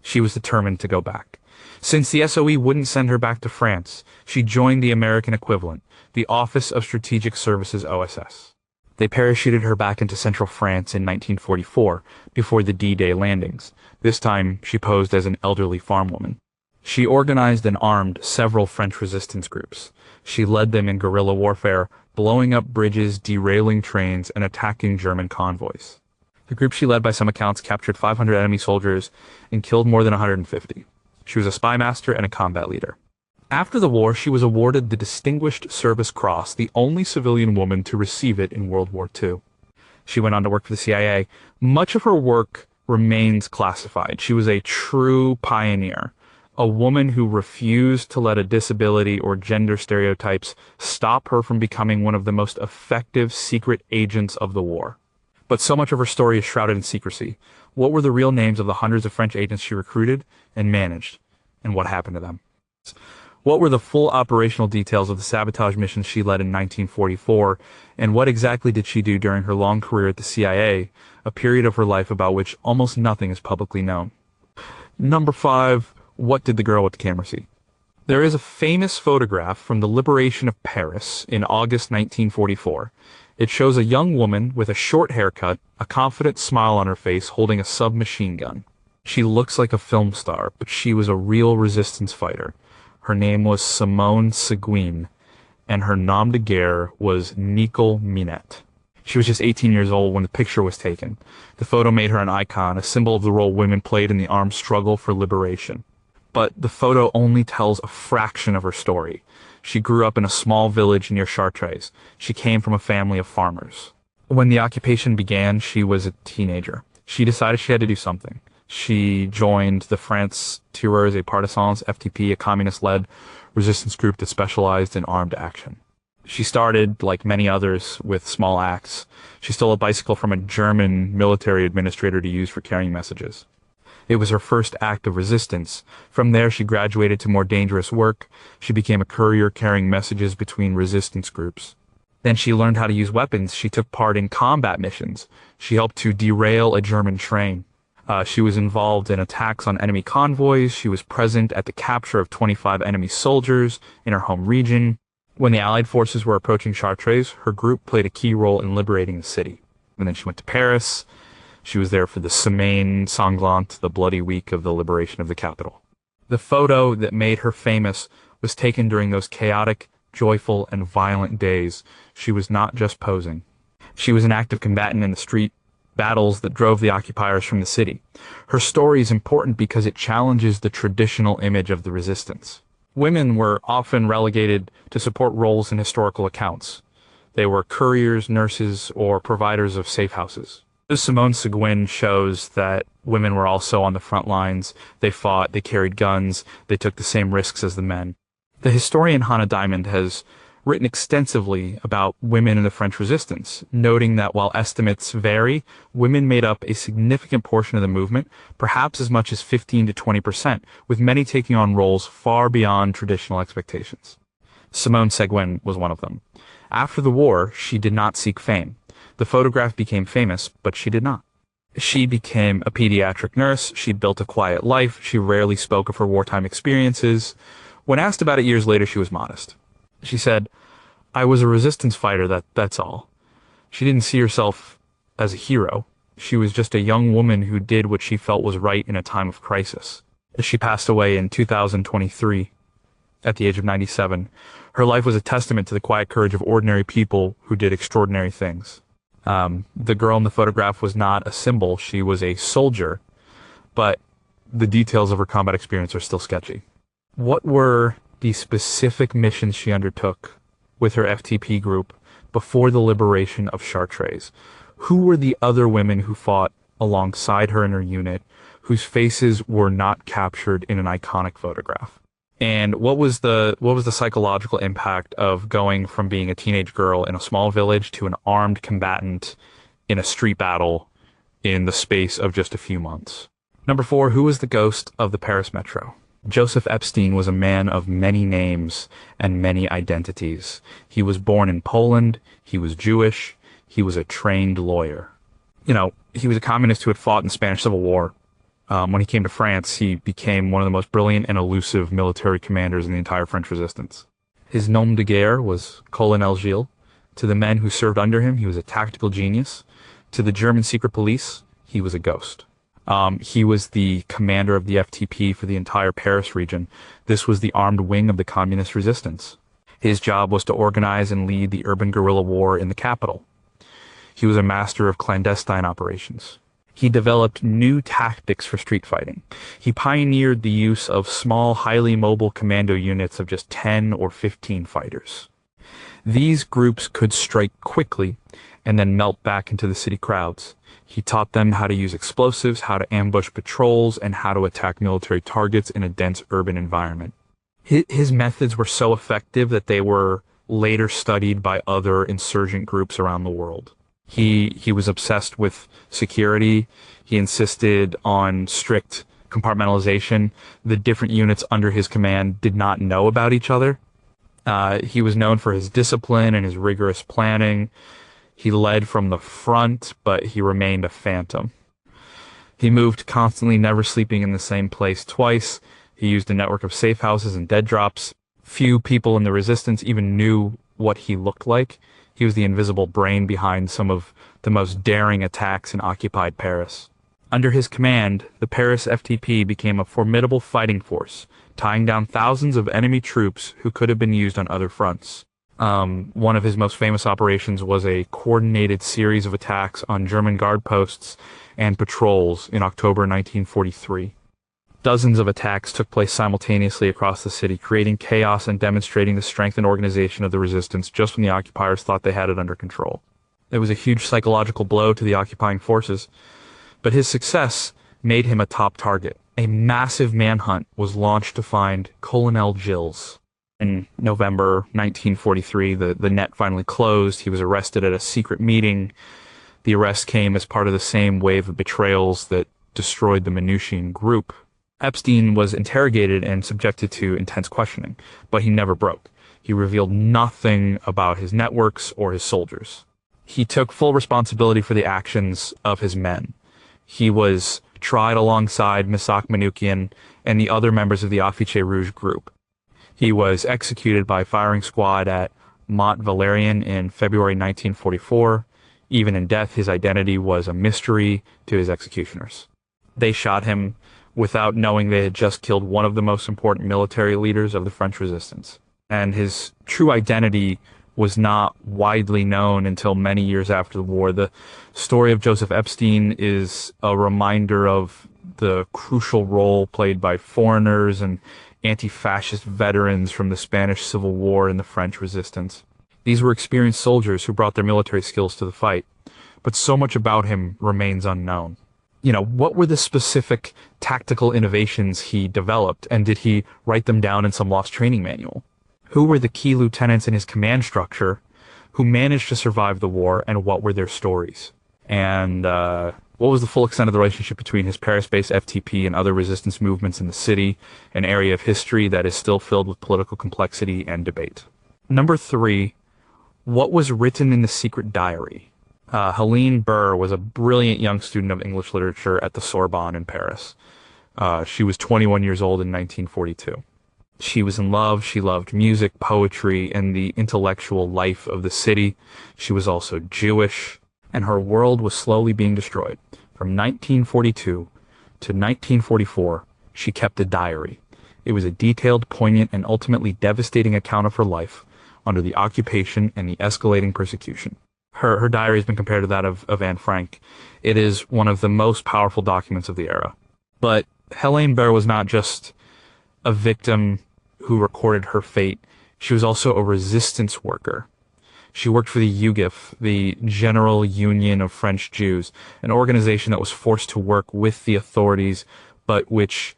She was determined to go back. Since the SOE wouldn't send her back to France, she joined the American equivalent, the Office of Strategic Services OSS. They parachuted her back into central France in 1944, before the D-Day landings. This time, she posed as an elderly farm woman. She organized and armed several French resistance groups. She led them in guerrilla warfare, blowing up bridges, derailing trains, and attacking German convoys. The group she led, by some accounts, captured 500 enemy soldiers and killed more than 150. She was a spy master and a combat leader. After the war, she was awarded the Distinguished Service Cross, the only civilian woman to receive it in World War II. She went on to work for the CIA. Much of her work remains classified. She was a true pioneer, a woman who refused to let a disability or gender stereotypes stop her from becoming one of the most effective secret agents of the war. But so much of her story is shrouded in secrecy. What were the real names of the hundreds of French agents she recruited and managed, and what happened to them? What were the full operational details of the sabotage missions she led in 1944, and what exactly did she do during her long career at the CIA, a period of her life about which almost nothing is publicly known? Number 5, what did the girl with the camera see? There is a famous photograph from the liberation of Paris in August 1944. It shows a young woman with a short haircut, a confident smile on her face, holding a submachine gun. She looks like a film star, but she was a real resistance fighter. Her name was Simone Seguin, and her nom de guerre was Nicole Minette. She was just 18 years old when the picture was taken. The photo made her an icon, a symbol of the role women played in the armed struggle for liberation. But the photo only tells a fraction of her story. She grew up in a small village near Chartres. She came from a family of farmers. When the occupation began, she was a teenager. She decided she had to do something. She joined the France Tireurs et Partisans, FTP, a communist-led resistance group that specialized in armed action. She started, like many others, with small acts. She stole a bicycle from a German military administrator to use for carrying messages. It was her first act of resistance. From there, she graduated to more dangerous work. She became a courier carrying messages between resistance groups. Then she learned how to use weapons. She took part in combat missions. She helped to derail a German train. She was involved in attacks on enemy convoys. She was present at the capture of 25 enemy soldiers in her home region. When the Allied forces were approaching Chartres, her group played a key role in liberating the city. And then she went to Paris. She was there for the Semaine Sanglante, the bloody week of the liberation of the capital. The photo that made her famous was taken during those chaotic, joyful, and violent days. She was not just posing. She was an active combatant in the street battles that drove the occupiers from the city. Her story is important because it challenges the traditional image of the resistance. Women were often relegated to support roles in historical accounts. They were couriers, nurses, or providers of safe houses. Simone Seguin shows that women were also on the front lines. They fought, they carried guns, they took the same risks as the men. The historian Hannah Diamond has written extensively about women in the French Resistance, noting that while estimates vary, women made up a significant portion of the movement, perhaps as much as 15 to 20%, with many taking on roles far beyond traditional expectations. Simone Seguin was one of them. After the war, she did not seek fame. The photograph became famous, but she did not. She became a pediatric nurse. She built a quiet life. She rarely spoke of her wartime experiences. When asked about it years later, she was modest. She said, "I was a resistance fighter, that's all." She didn't see herself as a hero. She was just a young woman who did what she felt was right in a time of crisis. She passed away in 2023 at the age of 97. Her life was a testament to the quiet courage of ordinary people who did extraordinary things. The girl in the photograph was not a symbol. She was a soldier, but the details of her combat experience are still sketchy. What were the specific missions she undertook with her FTP group before the liberation of Chartres? Who were the other women who fought alongside her in her unit, whose faces were not captured in an iconic photograph? And what was the psychological impact of going from being a teenage girl in a small village to an armed combatant in a street battle in the space of just a few months? Number 4, who was the ghost of the Paris Metro? Joseph Epstein was a man of many names and many identities. He was born in Poland. He was Jewish. He was a trained lawyer. He was a communist who had fought in the Spanish Civil War. When he came to France, he became one of the most brilliant and elusive military commanders in the entire French resistance. His nom de guerre was Colonel Gilles. To the men who served under him, he was a tactical genius. To the German secret police, he was a ghost. He was the commander of the FTP for the entire Paris region. This was the armed wing of the communist resistance. His job was to organize and lead the urban guerrilla war in the capital. He was a master of clandestine operations. He developed new tactics for street fighting. He pioneered the use of small, highly mobile commando units of just 10 or 15 fighters. These groups could strike quickly and then melt back into the city crowds. He taught them how to use explosives, how to ambush patrols, and how to attack military targets in a dense urban environment. His methods were so effective that they were later studied by other insurgent groups around the world. He was obsessed with security. He insisted on strict compartmentalization. The different units under his command did not know about each other. He was known for his discipline and his rigorous planning. He led from the front, but he remained a phantom. He moved constantly, never sleeping in the same place twice. He used a network of safe houses and dead drops. Few people in the resistance even knew what he looked like. He was the invisible brain behind some of the most daring attacks in occupied Paris. Under his command, the Paris FTP became a formidable fighting force, tying down thousands of enemy troops who could have been used on other fronts. One of his most famous operations was a coordinated series of attacks on German guard posts and patrols in October 1943. Dozens of attacks took place simultaneously across the city, creating chaos and demonstrating the strength and organization of the resistance just when the occupiers thought they had it under control. It was a huge psychological blow to the occupying forces, but his success made him a top target. A massive manhunt was launched to find Colonel Gilles. In November 1943, the net finally closed. He was arrested at a secret meeting. The arrest came as part of the same wave of betrayals that destroyed the Manouchian group. Epstein was interrogated and subjected to intense questioning, but he never broke. He revealed nothing about his networks or his soldiers. He took full responsibility for the actions of his men. He was tried alongside Misak Manoukian and the other members of the Affiche Rouge group. He was executed by firing squad at Mont Valérien in February 1944. Even in death, his identity was a mystery to his executioners. They shot him without knowing they had just killed one of the most important military leaders of the French resistance. And his true identity was not widely known until many years after the war. The story of Joseph Epstein is a reminder of the crucial role played by foreigners and anti-fascist veterans from the Spanish Civil War and the French resistance. These were experienced soldiers who brought their military skills to the fight. but so much about him remains unknown. What were the specific tactical innovations he developed, and did he write them down in some lost training manual? Who were the key lieutenants in his command structure who managed to survive the war, and what were their stories? And what was the full extent of the relationship between his Paris-based FTP and other resistance movements in the city, an area of history that is still filled with political complexity and debate? Number 3, what was written in the secret diary? Helene Burr was a brilliant young student of English literature at the Sorbonne in Paris. She was 21 years old in 1942. She was in love. She loved music, poetry, and the intellectual life of the city. She was also Jewish, and her world was slowly being destroyed. From 1942 to 1944, she kept a diary. It was a detailed, poignant, and ultimately devastating account of her life under the occupation and the escalating persecution. Her diary has been compared to that of Anne Frank. It is one of the most powerful documents of the era. But Helene Burr was not just a victim who recorded her fate. She was also a resistance worker. She worked for the UGIF, the General Union of French Jews, an organization that was forced to work with the authorities, but which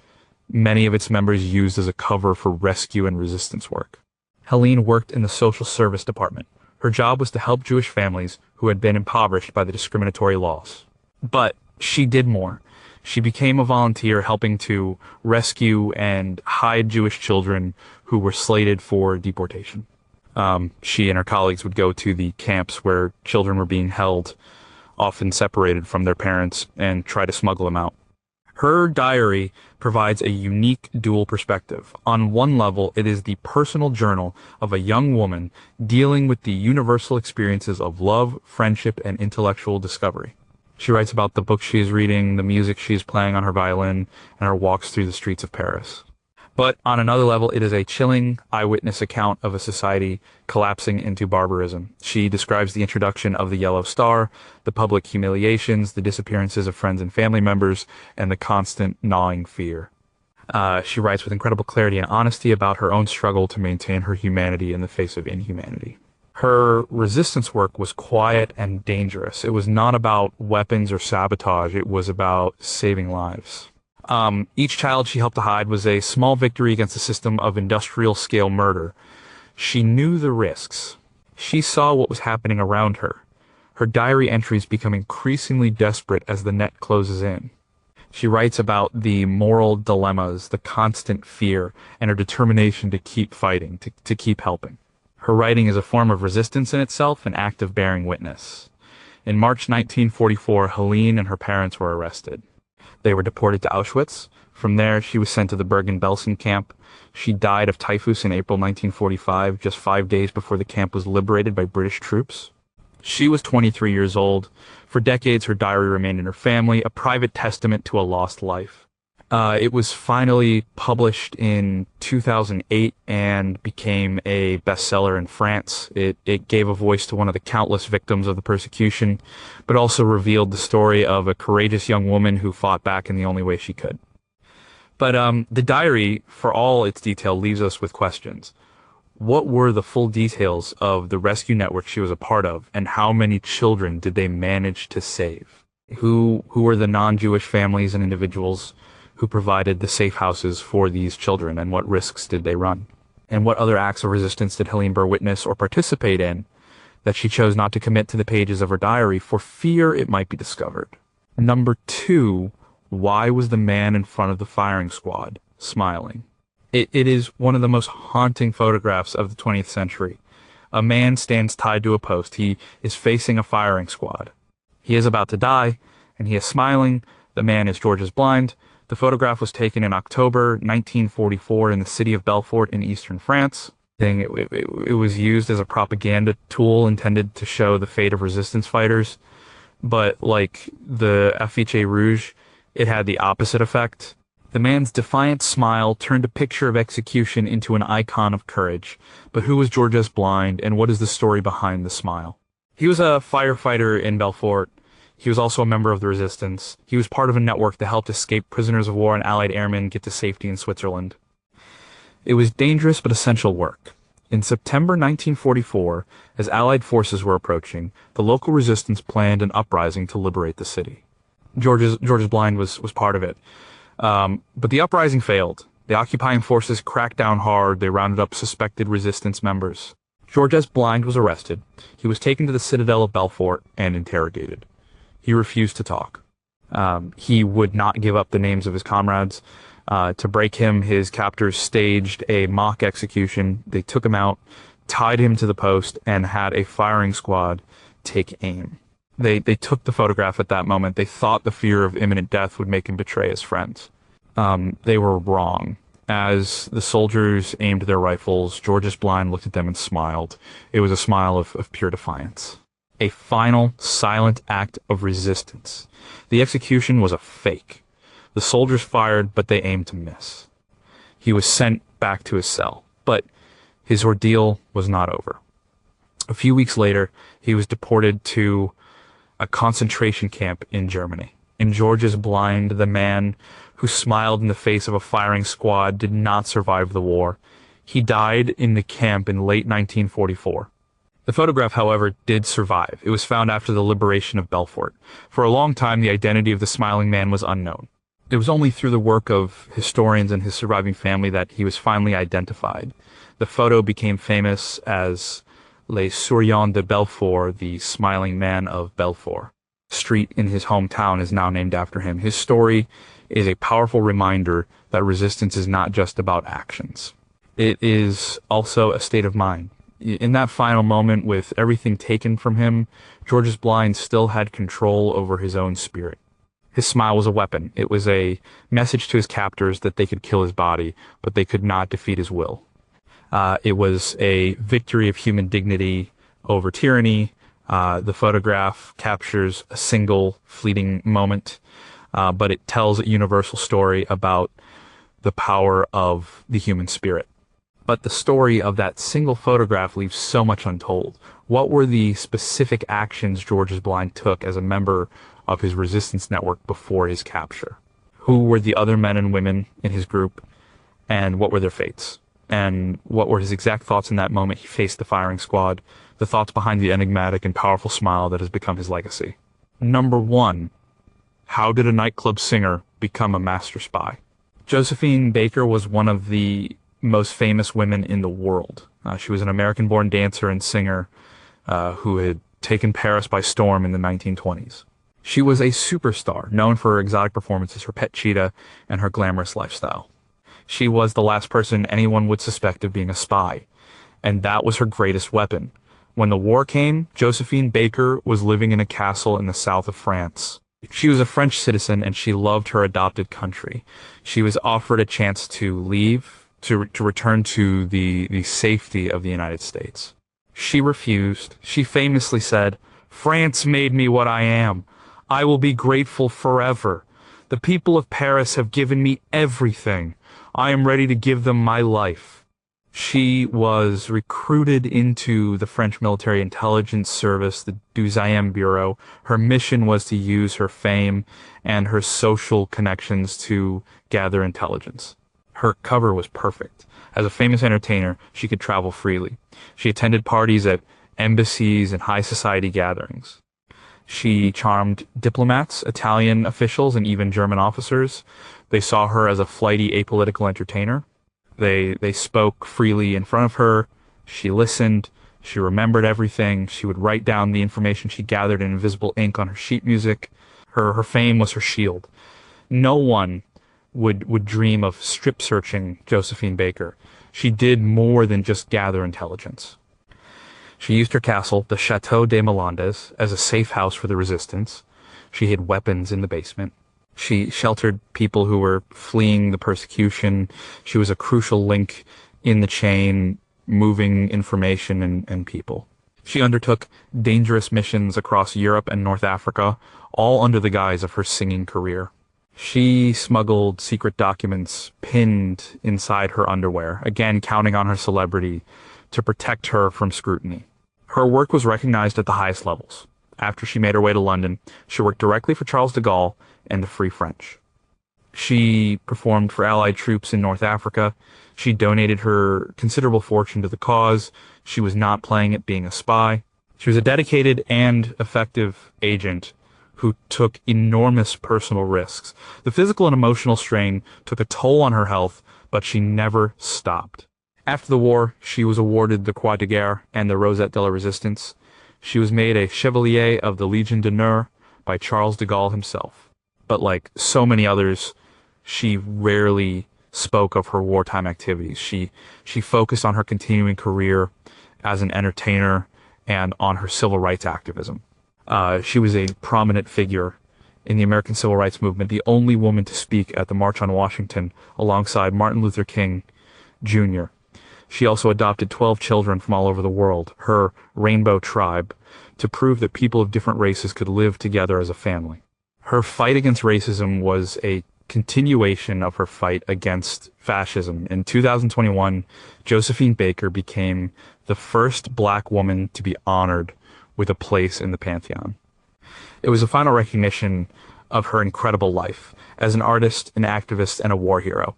many of its members used as a cover for rescue and resistance work. Helene worked in the social service department. Her job was to help Jewish families who had been impoverished by the discriminatory laws. But she did more. She became a volunteer helping to rescue and hide Jewish children who were slated for deportation. She and her colleagues would go to the camps where children were being held, often separated from their parents, and try to smuggle them out. Her diary provides a unique dual perspective. On one level, it is the personal journal of a young woman dealing with the universal experiences of love, friendship, and intellectual discovery. She writes about the books she is reading, the music she is playing on her violin, and her walks through the streets of Paris. But on another level, it is a chilling eyewitness account of a society collapsing into barbarism. She describes the introduction of the Yellow Star, the public humiliations, the disappearances of friends and family members, and the constant gnawing fear. She writes with incredible clarity and honesty about her own struggle to maintain her humanity in the face of inhumanity. Her resistance work was quiet and dangerous. It was not about weapons or sabotage. It was about saving lives. Each child she helped to hide was a small victory against a system of industrial-scale murder. She knew the risks. She saw what was happening around her. Her diary entries become increasingly desperate as the net closes in. She writes about the moral dilemmas, the constant fear, and her determination to keep fighting, to keep helping. Her writing is a form of resistance in itself, an act of bearing witness. In March 1944, Helene and her parents were arrested. They were deported to Auschwitz. From there, she was sent to the Bergen-Belsen camp. She died of typhus in April 1945, just 5 days before the camp was liberated by British troops. She was 23 years old. For decades, her diary remained in her family, a private testament to a lost life. It was finally published in 2008 and became a bestseller in France. It gave a voice to one of the countless victims of the persecution, but also revealed the story of a courageous young woman who fought back in the only way she could. But the diary, for all its detail, leaves us with questions. What were the full details of the rescue network she was a part of, and how many children did they manage to save? Who were the non-Jewish families and individuals who provided the safe houses for these children, and what risks did they run? And what other acts of resistance did Helene Burr witness or participate in that she chose not to commit to the pages of her diary for fear it might be discovered? Number 2, why was the man in front of the firing squad smiling? It is one of the most haunting photographs of the 20th century. A man stands tied to a post. He is facing a firing squad. He is about to die, and he is smiling. The man is Georges Blind. The photograph was taken in October 1944 in the city of Belfort in eastern France. It was used as a propaganda tool intended to show the fate of resistance fighters. But like the Affiche Rouge, it had the opposite effect. The man's defiant smile turned a picture of execution into an icon of courage. But who was Georges Blind, and what is the story behind the smile? He was a firefighter in Belfort. He was also a member of the resistance. He was part of a network that helped escaped prisoners of war and Allied airmen get to safety in Switzerland. It was dangerous but essential work. In September 1944, as Allied forces were approaching, the local resistance planned an uprising to liberate the city. George's Blind was part of it. But the uprising failed. The occupying forces cracked down hard. They rounded up suspected resistance members. George S. Blind was arrested. He was taken to the citadel of Belfort and interrogated. He refused to talk. He would not give up the names of his comrades. To break him, his captors staged a mock execution. They took him out, tied him to the post, and had a firing squad take aim. They took the photograph at that moment. They thought the fear of imminent death would make him betray his friends. They were wrong. As the soldiers aimed their rifles, George S. Blind looked at them and smiled. It was a smile of pure defiance. A final, silent act of resistance. The execution was a fake. The soldiers fired, but they aimed to miss. He was sent back to his cell, but his ordeal was not over. A few weeks later, he was deported to a concentration camp in Germany. And George S. Blind, the man who smiled in the face of a firing squad, did not survive the war. He died in the camp in late 1944. The photograph, however, did survive. It was found after the liberation of Belfort. For a long time, the identity of the smiling man was unknown. It was only through the work of historians and his surviving family that he was finally identified. The photo became famous as Le Souriant de Belfort, the smiling man of Belfort. The street in his hometown is now named after him. His story is a powerful reminder that resistance is not just about actions. It is also a state of mind. In that final moment, with everything taken from him, George S. Blind still had control over his own spirit. His smile was a weapon. It was a message to his captors that they could kill his body, but they could not defeat his will. It was a victory of human dignity over tyranny. The photograph captures a single fleeting moment, but it tells a universal story about the power of the human spirit. But the story of that single photograph leaves so much untold. What were the specific actions George S. Blind took as a member of his resistance network before his capture? Who were the other men and women in his group, and what were their fates? And what were his exact thoughts in that moment he faced the firing squad, the thoughts behind the enigmatic and powerful smile that has become his legacy? Number 1. How did a nightclub singer become a master spy? Josephine Baker was one of the most famous women in the world. She was an American-born dancer and singer who had taken Paris by storm in the 1920s. She was a superstar, known for her exotic performances, her pet cheetah, and her glamorous lifestyle. She was the last person anyone would suspect of being a spy, and that was her greatest weapon. When the war came, Josephine Baker was living in a castle in the south of France. She was a French citizen, and she loved her adopted country. She was offered a chance to leave, to return to the safety of the United States. She refused. She famously said, "France made me what I am. I will be grateful forever. The people of Paris have given me everything. I am ready to give them my life." She was recruited into the French military intelligence service, the Deuxième Bureau. Her mission was to use her fame and her social connections to gather intelligence. Her cover was perfect. As a famous entertainer, she could travel freely. She attended parties at embassies and high society gatherings. She charmed diplomats, Italian officials, and even German officers. They saw her as a flighty, apolitical entertainer. They spoke freely in front of her. She listened. She remembered everything. She would write down the information she gathered in invisible ink on her sheet music. Her fame was her shield. No one would dream of strip searching Josephine Baker. She did more than just gather intelligence. She used her castle, the Château des Mélandes, as a safe house for the resistance. She hid weapons in the basement. She sheltered people who were fleeing the persecution. She was a crucial link in the chain, moving information and people. She undertook dangerous missions across Europe and North Africa, all under the guise of her singing career. She smuggled secret documents pinned inside her underwear, again counting on her celebrity to protect her from scrutiny. Her work was recognized at the highest levels. After she made her way to London, she worked directly for Charles de Gaulle and the Free French. She performed for Allied troops in North Africa. She donated her considerable fortune to the cause. She was not playing at being a spy. She was a dedicated and effective agent who took enormous personal risks. The physical and emotional strain took a toll on her health, but she never stopped. After the war, she was awarded the Croix de Guerre and the Rosette de la Resistance. She was made a Chevalier of the Légion d'honneur by Charles de Gaulle himself. But like so many others, she rarely spoke of her wartime activities. She focused on her continuing career as an entertainer and on her civil rights activism. She was a prominent figure in the American Civil Rights Movement, the only woman to speak at the March on Washington alongside Martin Luther King Jr. She also adopted 12 children from all over the world, her rainbow tribe, to prove that people of different races could live together as a family. Her fight against racism was a continuation of her fight against fascism. In 2021, Josephine Baker became the first black woman to be honored with a place in the Pantheon. It was a final recognition of her incredible life as an artist, an activist, and a war hero.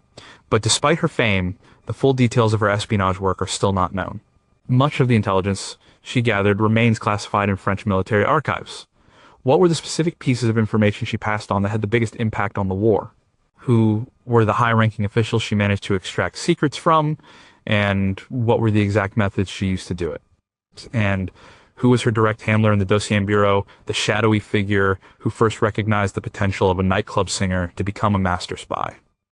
But despite her fame, the full details of her espionage work are still not known. Much of the intelligence she gathered remains classified in French military archives. What were the specific pieces of information she passed on that had the biggest impact on the war? Who were the high-ranking officials she managed to extract secrets from? And what were the exact methods she used to do it? And who was her direct handler in the Dossier Bureau, the shadowy figure who first recognized the potential of a nightclub singer to become a master spy?